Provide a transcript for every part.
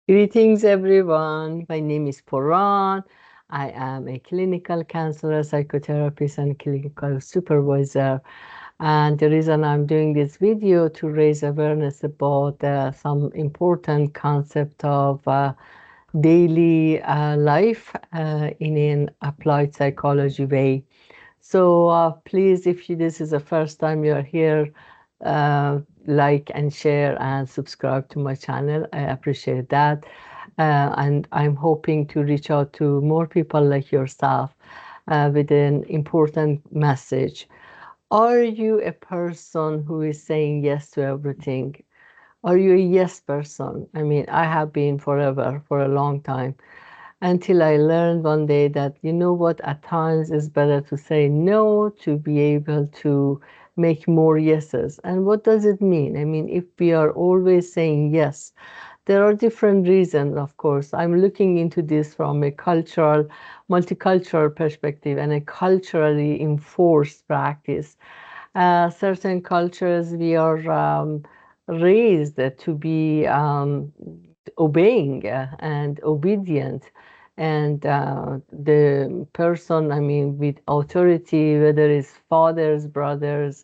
Greetings, everyone. My name is Poran. I am a clinical counselor, psychotherapist, and clinical supervisor. And the reason I'm doing this video to raise awareness about some important concept of daily life in an applied psychology way. So please, if this is the first time you're here, like and share and subscribe to my channel. I appreciate that. And I'm hoping to reach out to more people like yourself with an important message. Are you a person who is saying yes to everything? Are you a yes person? I mean, I have been forever, for a long time, until I learned one day that, you know what, at times it's better to say no to be able to make more yeses. And what does it mean? I mean, if we are always saying yes, there are different reasons, of course. I'm looking into this from a cultural, multicultural perspective and a culturally enforced practice. Certain cultures, we are raised to be obeying and obedient. And the person, I mean, with authority, whether it's fathers, brothers,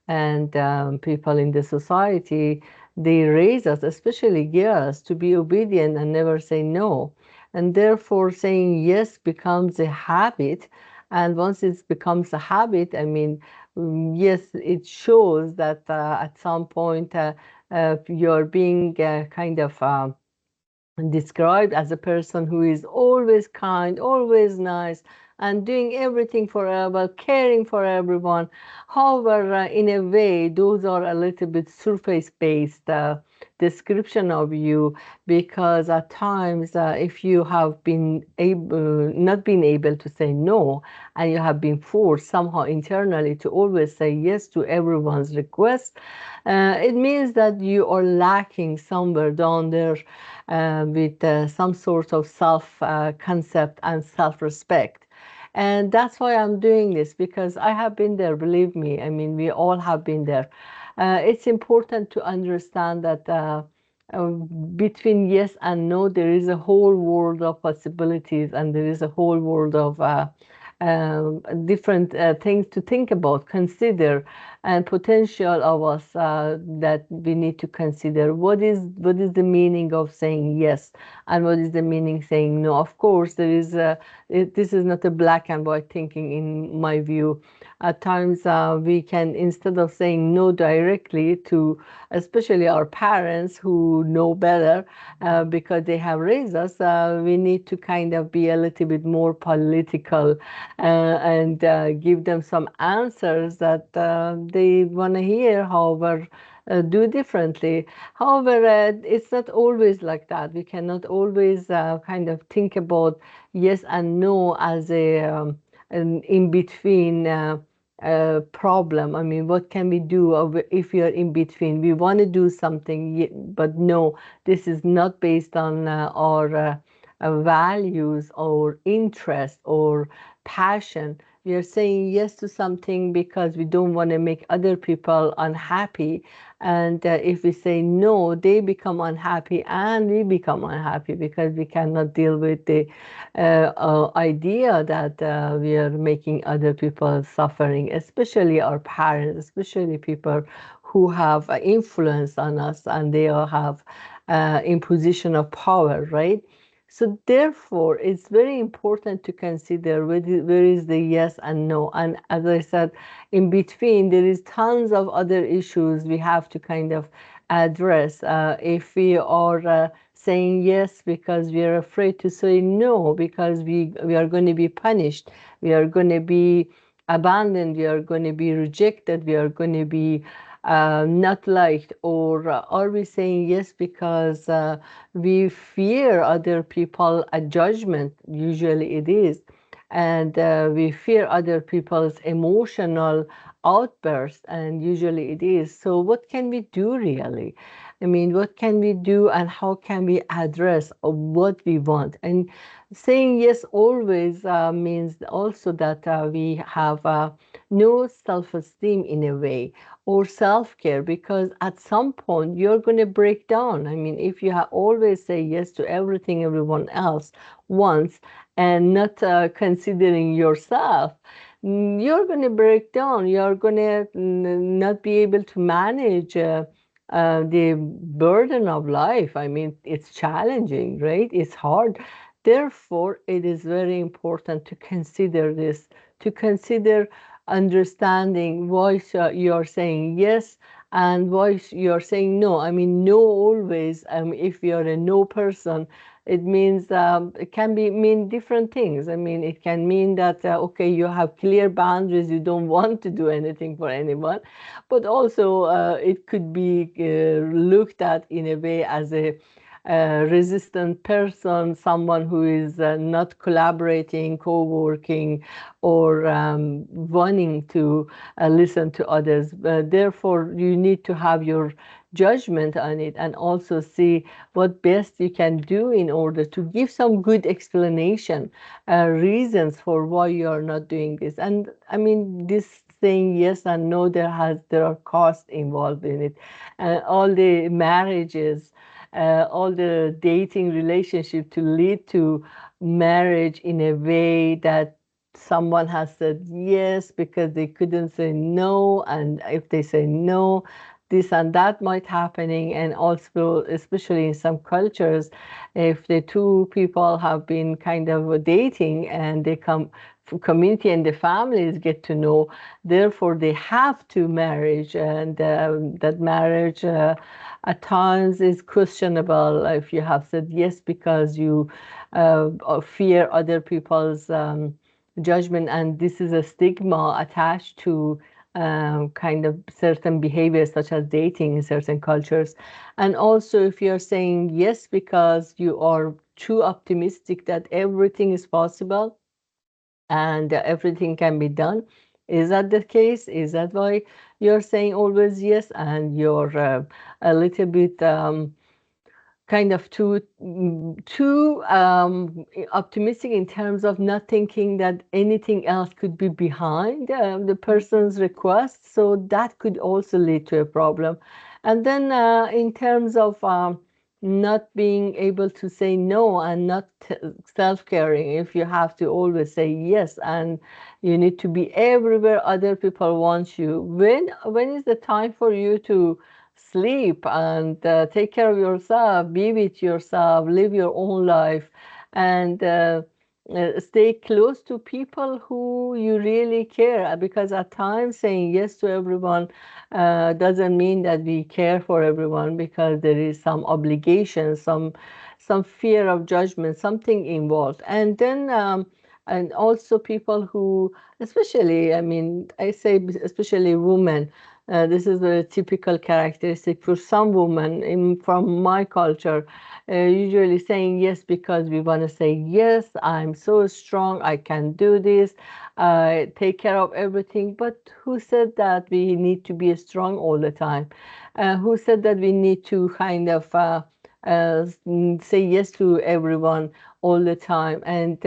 and people in the society, they raise us, especially girls, to be obedient and never say no. And therefore, saying yes becomes a habit. And once it becomes a habit, I mean, yes, it shows that at some point you're being kind of described as a person who is always kind, always nice, and doing everything for everyone, caring for everyone. However, in a way, those are a little bit surface-based description of you, because at times, if you have been able, not been able to say no, and you have been forced somehow internally to always say yes to everyone's request, it means that you are lacking somewhere down there with some sort of self concept and self respect. And that's why I'm doing this, because I have been there, believe me. I mean, we all have been there. It's important to understand that uh, between yes and no, there is a whole world of possibilities, and there is a whole world of different things to think about, consider, and potential of us that we need to consider. What is the meaning of saying yes, and what is the meaning saying no? Of course, this is not a black and white thinking in my view. At times, we can, instead of saying no directly to, especially our parents who know better because they have raised us, we need to kind of be a little bit more political and give them some answers that they want to hear. However, do differently. However, it's not always like that. We cannot always kind of think about yes and no as an in between problem. I mean, what can we do if we are in between? We want to do something, but no, this is not based on our values or interest or passion. We are saying yes to something because we don't want to make other people unhappy. And if we say no, they become unhappy and we become unhappy because we cannot deal with the idea that we are making other people suffering, especially our parents, especially people who have influence on us, and they all have in position of power, right? So therefore, it's very important to consider where is the yes and no. And as I said, in between, there is tons of other issues we have to kind of address. If we are saying yes because we are afraid to say no, because we are going to be punished, we are going to be abandoned, we are going to be rejected, we are going to be not liked, or are we saying yes because we fear other people a judgment? Usually it is. And we fear other people's emotional outbursts, and usually it is. So what can we do really? I mean, what can we do, and how can we address what we want? And saying yes always means also that we have no self-esteem in a way, or self-care, because at some point you're going to break down. I mean, if you always say yes to everything everyone else wants and not considering yourself, you're going to break down. You're going to not be able to manage the burden of life. I mean, it's challenging, right? It's hard. Therefore, it is very important to consider this, to consider understanding why you're saying yes and why you're saying no. I mean, no always, if you're a no person, it means it can be mean different things. I mean, it can mean that okay, you have clear boundaries, you don't want to do anything for anyone, but also it could be looked at in a way as a resistant person, someone who is not collaborating, co-working, or wanting to listen to others. Therefore, you need to have your judgment on it and also see what best you can do in order to give some good explanation, reasons for why you are not doing this. And I mean, this saying yes and no, there are costs involved in it. All the marriages, all the dating relationship to lead to marriage in a way that someone has said yes because they couldn't say no, and if they say no, this and that might happening. And also, especially in some cultures, if the two people have been kind of dating and they come community and the families get to know, therefore they have to marriage, and that marriage at times is questionable if you have said yes because you fear other people's judgment, and this is a stigma attached to kind of certain behaviors such as dating in certain cultures. And also, if you're saying yes because you are too optimistic that everything is possible and everything can be done, is that the case? Is that why you're saying always yes, and you're a little bit kind of too optimistic in terms of not thinking that anything else could be behind the person's request, so that could also lead to a problem. And then in terms of not being able to say no and not self-caring, if you have to always say yes and you need to be everywhere other people want you, when is the time for you to sleep and take care of yourself, be with yourself, live your own life, and stay close to people who you really care? Because at times saying yes to everyone doesn't mean that we care for everyone, because there is some obligation, some fear of judgment, something involved. And then and also people who, especially, I mean, I say especially women, this is a typical characteristic for some women from my culture, usually saying yes because we want to say, yes, I'm so strong, I can do this, take care of everything. But who said that we need to be strong all the time? Who said that we need to kind of say yes to everyone all the time and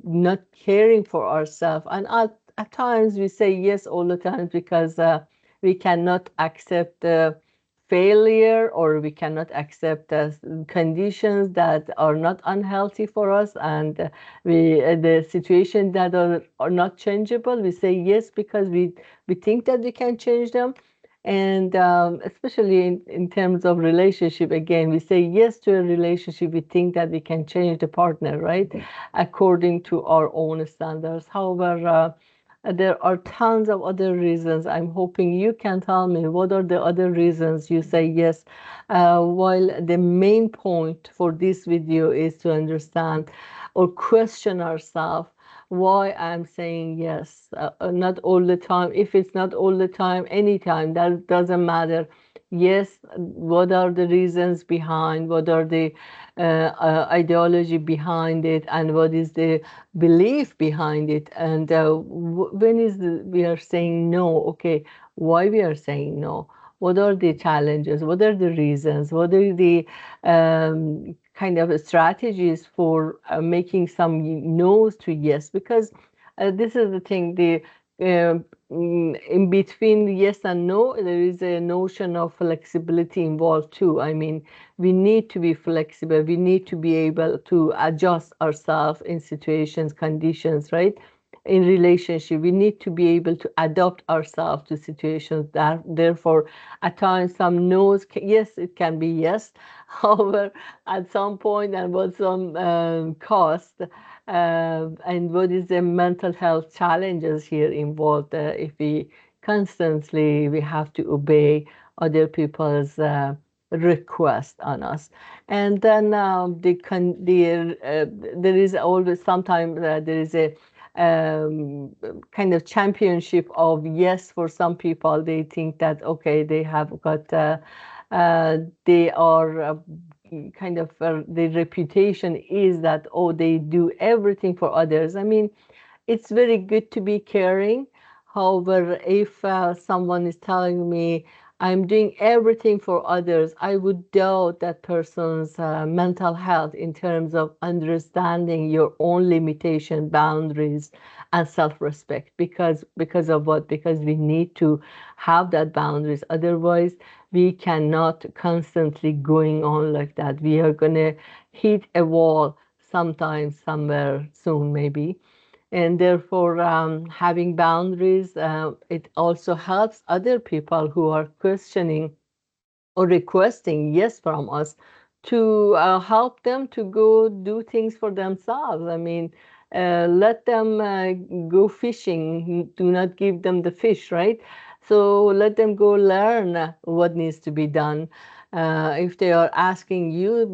not caring for ourselves? And at times we say yes all the time because we cannot accept failure, or we cannot accept conditions that are not unhealthy for us, and the situation that are not changeable. We say yes because we think that we can change them. And especially in terms of relationship, again, we say yes to a relationship, we think that we can change the partner, right, according to our own standards. However, there are tons of other reasons. I'm hoping you can tell me what are the other reasons you say yes. While the main point for this video is to understand or question ourselves why I'm saying yes. Not all the time. If it's not all the time, anytime, that doesn't matter. Yes, what are the reasons behind? What are the ideology behind it? And what is the belief behind it? And when is we are saying no? Okay, why we are saying no? What are the challenges? What are the reasons? What are the kind of strategies for making some no's to yes? Because this is the thing, the in between yes and no, there is a notion of flexibility involved too. I mean, we need to be flexible. We need to be able to adjust ourselves in situations, conditions, right? In relationship, we need to be able to adapt ourselves to situations. That therefore, at times, some no's, yes, it can be yes. However, at some point and with some cost, and what is the mental health challenges here involved if we constantly we have to obey other people's request on us. And then there is always sometimes there is a kind of championship of yes. For some people, they think that okay, they have got they are kind of the reputation is that oh, they do everything for others. I mean, it's very good to be caring. However, if someone is telling me I'm doing everything for others, I would doubt that person's mental health in terms of understanding your own limitation, boundaries, and self-respect. Because of what? Because we need to have that boundaries. Otherwise, we cannot constantly going on like that. We are gonna hit a wall sometimes, somewhere soon, maybe. And therefore having boundaries, it also helps other people who are questioning or requesting yes from us to help them to go do things for themselves. I mean, let them go fishing. Do not give them the fish, right? So let them go learn what needs to be done. If they are asking you,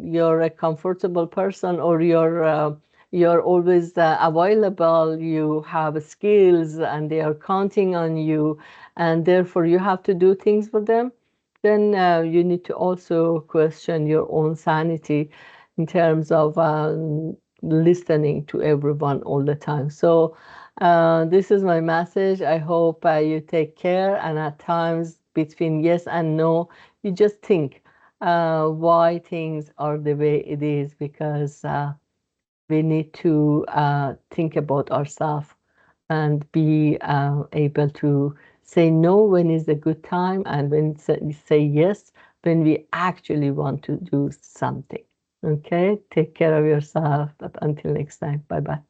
you're a comfortable person, or you're always available, you have skills, and they are counting on you, and therefore you have to do things for them, then you need to also question your own sanity in terms of listening to everyone all the time. So, this is my message. I hope you take care, and at times between yes and no, you just think why things are the way it is, because we need to think about ourselves and be able to say no when is a good time, and when say yes when we actually want to do something. Okay, take care of yourself. But until next time, bye bye.